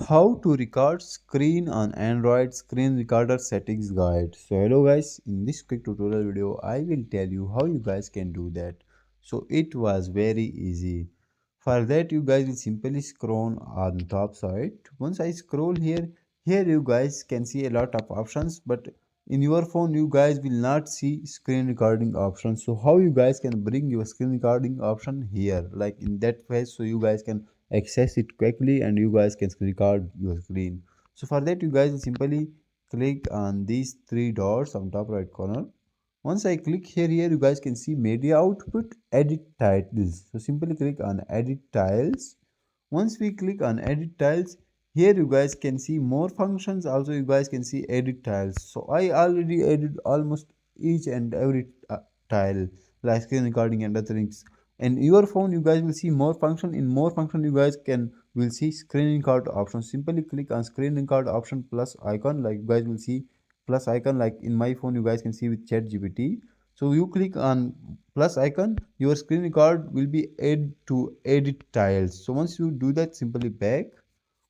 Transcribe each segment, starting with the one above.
How to record screen on Android screen recorder settings guide. So hello guys, in this quick tutorial video I will tell you how you guys can do that. So it was very easy. For that you guys will simply scroll on top side. Once I scroll here you guys can see a lot of options, but in your phone you guys will not see screen recording options. So how you guys can bring your screen recording option here, like in that phase, so you guys can access it quickly and you guys can record your screen. So for that you guys will simply click on these three dots on top right corner. Once I click here you guys can see media output, edit titles. So simply click on edit tiles. Once we click on edit tiles, here you guys can see more functions. Also you guys can see edit tiles. So I already edited almost each and every tile, like screen recording and other things. In your phone you guys will see more function. In more function you guys will see screen record option. Simply click on screen record option plus icon, like you guys will see plus icon, like in my phone you guys can see with ChatGPT. So you click on plus icon, your screen record will be add to edit tiles. So once you do that, simply back.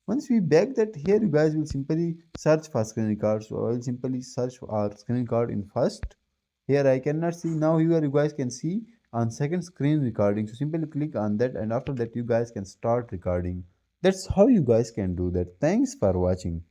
Once we back that, here you guys will simply search for screen record. So I will simply search for our screen record in first. Here I cannot see. Now here you guys can see on second screen recording. So simply click on that, and after that you guys can start recording. That's how you guys can do that. Thanks for watching.